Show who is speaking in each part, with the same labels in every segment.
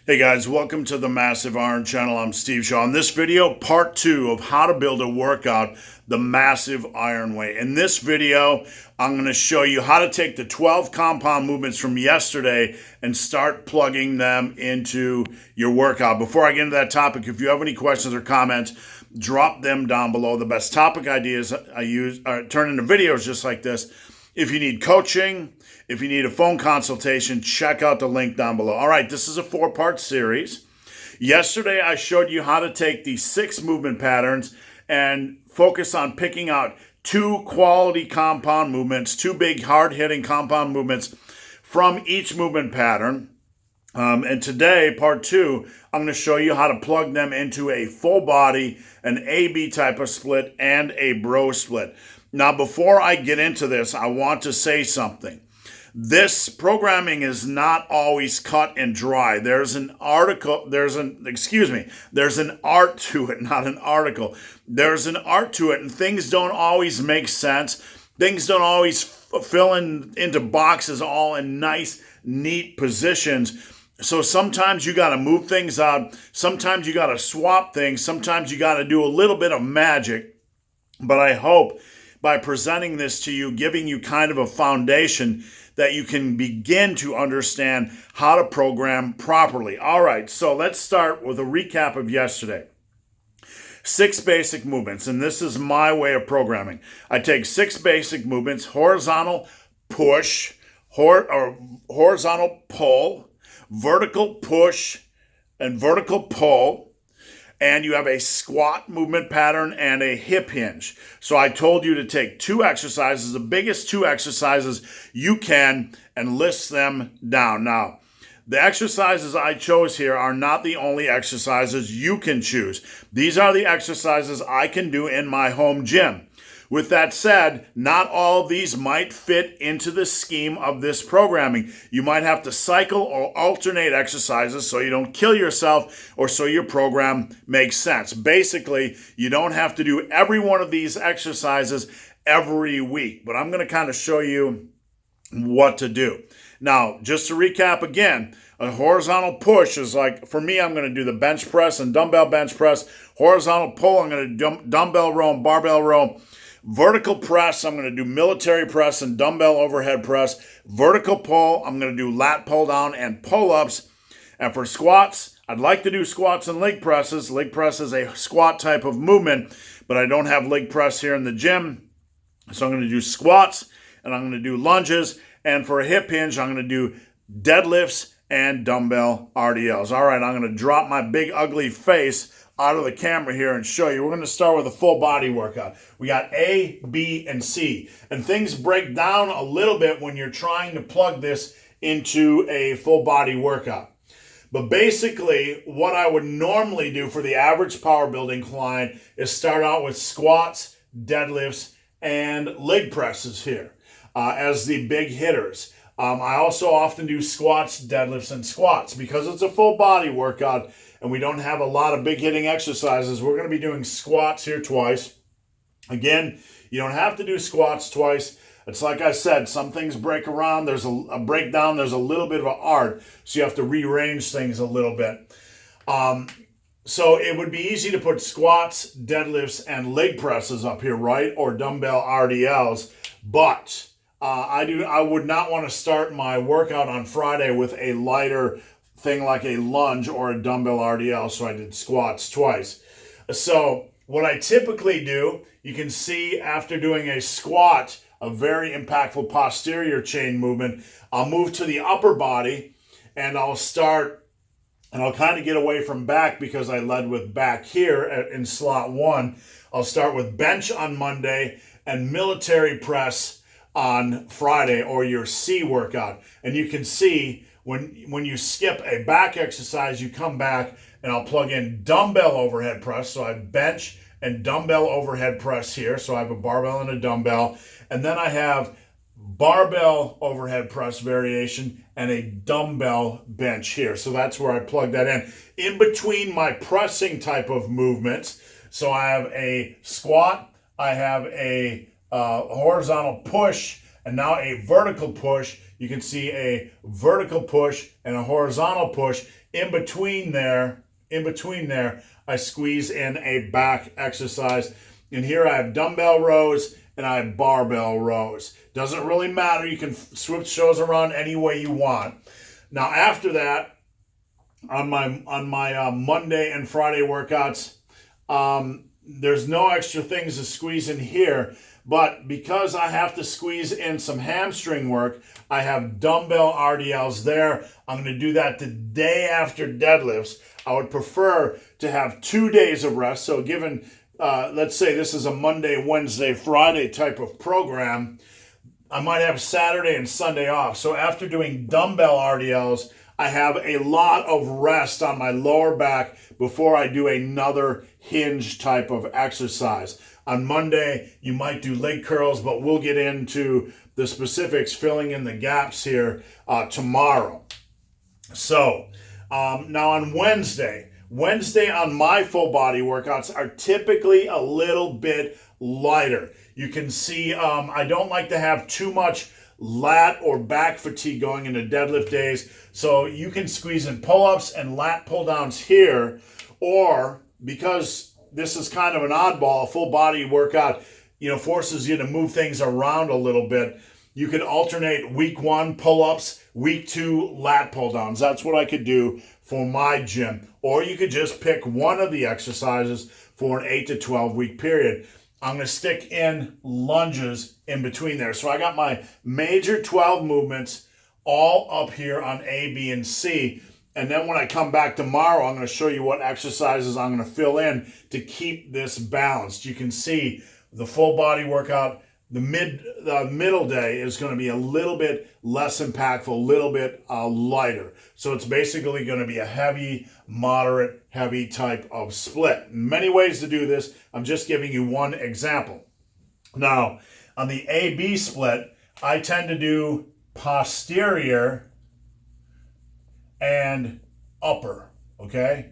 Speaker 1: Hey guys, welcome to the Massive Iron Channel. I'm Steve Shaw. In this video, part 2 of how to build a workout the Massive Iron Way. In this video, I'm going to show you how to take the 12 compound movements from yesterday and start plugging them into your workout. Before I get into that topic, if you have any questions or comments, drop them down below. The best topic ideas I use turn into videos just like this. If you need coaching, if you need a phone consultation, check out the link down below. All right, this is a 4-part series. Yesterday, I showed you how to take these 6 movement patterns and focus on picking out 2 quality compound movements, 2 big, hard-hitting compound movements from each movement pattern. And today, part 2, I'm going to show you how to plug them into a full body, an AB type of split, and a bro split. Now, before I get into this, I want to say something. This programming is not always cut and dry. There's an art to it, not an article. There's an art to it, and things don't always make sense. Things don't always fill into boxes all in nice, neat positions. So sometimes you got to move things out. Sometimes you got to swap things. Sometimes you got to do a little bit of magic. But I hope by presenting this to you, giving you kind of a foundation that you can begin to understand how to program properly. All right, so let's start with a recap of yesterday. 6 basic movements, and this is my way of programming. I take 6 basic movements: horizontal push, horizontal pull, vertical push, and vertical pull. And you have a squat movement pattern and a hip hinge. So I told you to take 2 exercises, the biggest 2 exercises you can, and list them down. Now, the exercises I chose here are not the only exercises you can choose. These are the exercises I can do in my home gym. With that said, not all of these might fit into the scheme of this programming. You might have to cycle or alternate exercises so you don't kill yourself or so your program makes sense. Basically, you don't have to do every one of these exercises every week, but I'm going to kind of show you what to do. Now, just to recap again, a horizontal push is like, for me, I'm going to do the bench press and dumbbell bench press. Horizontal pull, I'm going to do dumbbell row and barbell row. Vertical press, I'm going to do military press and dumbbell overhead press. Vertical pull, I'm going to do lat pull down and pull-ups. And for squats, I'd like to do squats and leg presses. Leg press is a squat type of movement, but I don't have leg press here in the gym. So I'm going to do squats and I'm going to do lunges. And for a hip hinge, I'm going to do deadlifts and dumbbell RDLs. All right, I'm going to drop my big ugly face out of the camera here and show you. We're going to start with a full body workout. We got A, B, and C. And things break down a little bit when you're trying to plug this into a full body workout. But basically, what I would normally do for the average power building client is start out with squats, deadlifts, and leg presses here as the big hitters. I also often do squats, deadlifts, and squats. Because it's a full body workout and we don't have a lot of big hitting exercises, we're going to be doing squats here twice. Again, you don't have to do squats twice. It's like I said, some things break around. There's a breakdown. There's a little bit of an art, so you have to rearrange things a little bit. So it would be easy to put squats, deadlifts, and leg presses up here, right? Or dumbbell RDLs. But I would not want to start my workout on Friday with a lighter thing like a lunge or a dumbbell RDL, so I did squats twice. So what I typically do, you can see after doing a squat, a very impactful posterior chain movement, I'll move to the upper body and I'll start, and I'll kind of get away from back because I led with back here in slot 1. I'll start with bench on Monday and military press on Friday, or your C workout. And you can see when you skip a back exercise, you come back and I'll plug in dumbbell overhead press. So I bench and dumbbell overhead press here. So I have a barbell and a dumbbell. And then I have barbell overhead press variation and a dumbbell bench here. So that's where I plug that in. In between my pressing type of movements, so I have a squat, I have a horizontal push, and now a vertical push. you can see a vertical push and a horizontal push. In between there, I squeeze in a back exercise. And here I have dumbbell rows and I have barbell rows. Doesn't really matter. You can switch those around any way you want. Now after that, on my Monday and Friday workouts, there's no extra things to squeeze in here, but because I have to squeeze in some hamstring work, I have dumbbell RDLs there. I'm going to do that the day after deadlifts. I would prefer to have 2 days of rest. So given, let's say this is a Monday, Wednesday, Friday type of program, I might have Saturday and Sunday off. So after doing dumbbell RDLs, I have a lot of rest on my lower back before I do another hinge type of exercise. On Monday, you might do leg curls, but we'll get into the specifics, filling in the gaps here tomorrow. So now on Wednesday on my full body workouts are typically a little bit lighter. You can see I don't like to have too much lat or back fatigue going into deadlift days. So you can squeeze in pull-ups and lat pull-downs here, or because this is kind of an oddball, a full body workout, forces you to move things around a little bit. You could alternate week 1 pull-ups, week 2 lat pull-downs. That's what I could do for my gym. Or you could just pick one of the exercises for an 8 to 12 week period. I'm going to stick in lunges in between there. So I got my major 12 movements all up here on A, B, and C. And then when I come back tomorrow, I'm going to show you what exercises I'm going to fill in to keep this balanced. You can see the full body workout. The middle day is going to be a little bit less impactful, a little bit lighter. So it's basically going to be a heavy, moderate, heavy type of split. Many ways to do this. I'm just giving you one example. Now, on the A-B split, I tend to do posterior and upper, okay?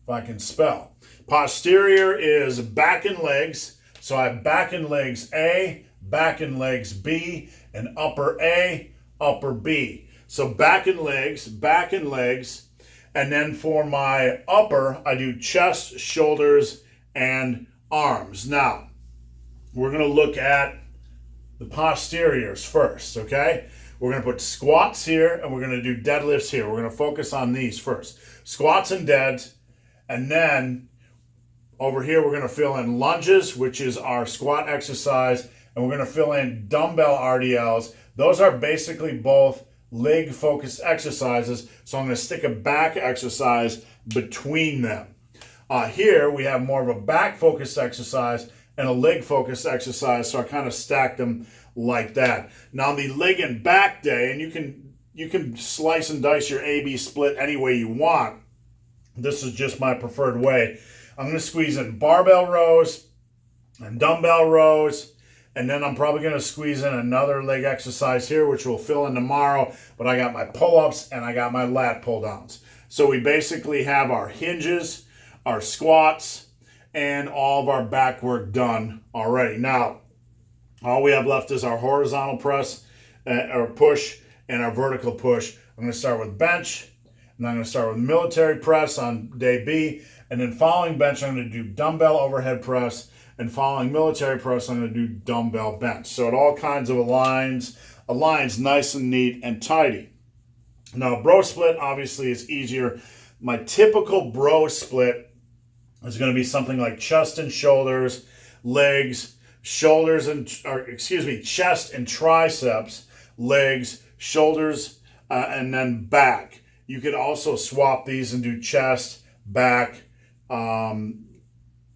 Speaker 1: If I can spell. Posterior is back and legs. So I have back and legs A, back and legs B, and upper A, upper B. So back and legs, and then for my upper, I do chest, shoulders, and arms. Now, we're going to look at the posteriors first, okay? We're going to put squats here, and we're going to do deadlifts here. We're going to focus on these first. Squats and deads, and then over here, we're going to fill in lunges, which is our squat exercise, and we're going to fill in dumbbell RDLs. Those are basically both leg-focused exercises, so I'm going to stick a back exercise between them. Here, we have more of a back-focused exercise and a leg-focused exercise, so I kind of stacked them like that. Now, on the leg and back day, and you can slice and dice your A-B split any way you want. This is just my preferred way. I'm going to squeeze in barbell rows and dumbbell rows, and then I'm probably going to squeeze in another leg exercise here, which we'll fill in tomorrow, but I got my pull-ups and I got my lat pull-downs. So we basically have our hinges, our squats, and all of our back work done already. Now, all we have left is our horizontal press or push and our vertical push. I'm going to start with bench, and I'm going to start with military press on day B. And then following bench, I'm going to do dumbbell overhead press. And following military press, I'm going to do dumbbell bench. So it all kinds of aligns nice and neat and tidy. Now, bro split obviously is easier. My typical bro split is going to be something like chest and shoulders, legs, chest and triceps, legs, shoulders, and then back. You could also swap these and do chest, back,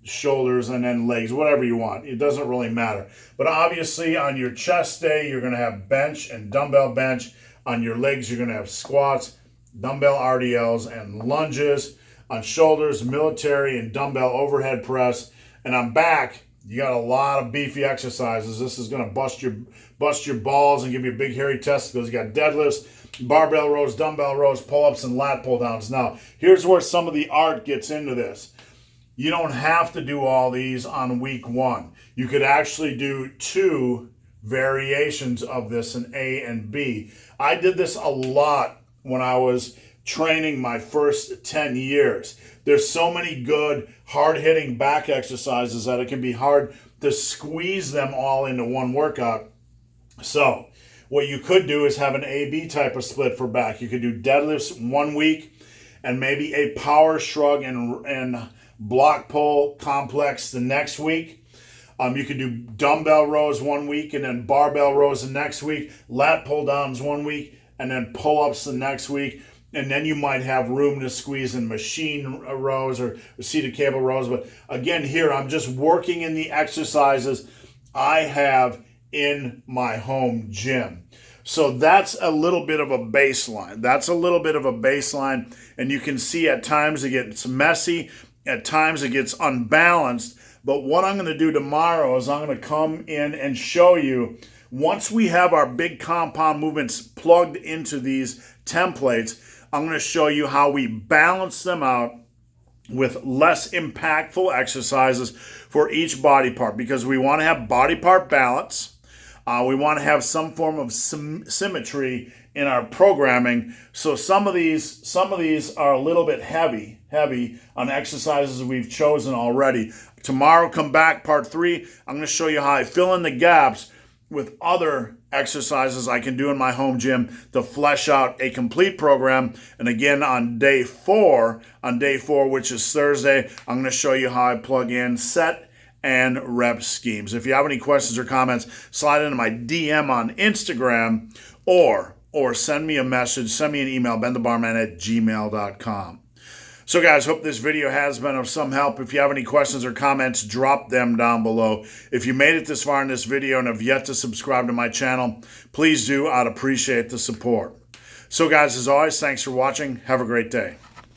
Speaker 1: shoulders, and then legs, whatever you want. It doesn't really matter. But obviously on your chest day, you're going to have bench and dumbbell bench. On your legs, you're going to have squats, dumbbell RDLs, and lunges. On shoulders, military and dumbbell overhead press. And on back, you got a lot of beefy exercises. This is going to bust your balls and give you big hairy testicles. You got deadlifts, barbell rows, dumbbell rows, pull-ups, and lat pull-downs. Now, here's where some of the art gets into this. You don't have to do all these on week 1. You could actually do 2 variations of this in A and B. I did this a lot when I was training my first 10 years. There's so many good, hard-hitting back exercises that it can be hard to squeeze them all into one workout. So what you could do is have an A-B type of split for back. You could do deadlifts 1 week and maybe a power shrug and block pull complex the next week. You could do dumbbell rows 1 week and then barbell rows the next week, lat pull downs 1 week, and then pull-ups the next week. And then you might have room to squeeze in machine rows or seated cable rows. But again, here I'm just working in the exercises I have in my home gym. So that's a little bit of a baseline. And you can see at times it gets messy, at times it gets unbalanced. But what I'm going to do tomorrow is I'm going to come in and show you, once we have our big compound movements plugged into these templates, I'm going to show you how we balance them out with less impactful exercises for each body part, because we want to have body part balance. We want to have some form of symmetry in our programming. So some of these are a little bit heavy on exercises we've chosen already. Tomorrow, come back, part 3. I'm going to show you how I fill in the gaps with other exercises I can do in my home gym to flesh out a complete program. And again, on day 4, which is Thursday, I'm going to show you how I plug in set and rep schemes. If you have any questions or comments, slide into my DM on Instagram or send me a message, send me an email, benthebarman@gmail.com. So guys, hope this video has been of some help. If you have any questions or comments, drop them down below. If you made it this far in this video and have yet to subscribe to my channel, please do. I'd appreciate the support. So guys, as always, thanks for watching. Have a great day.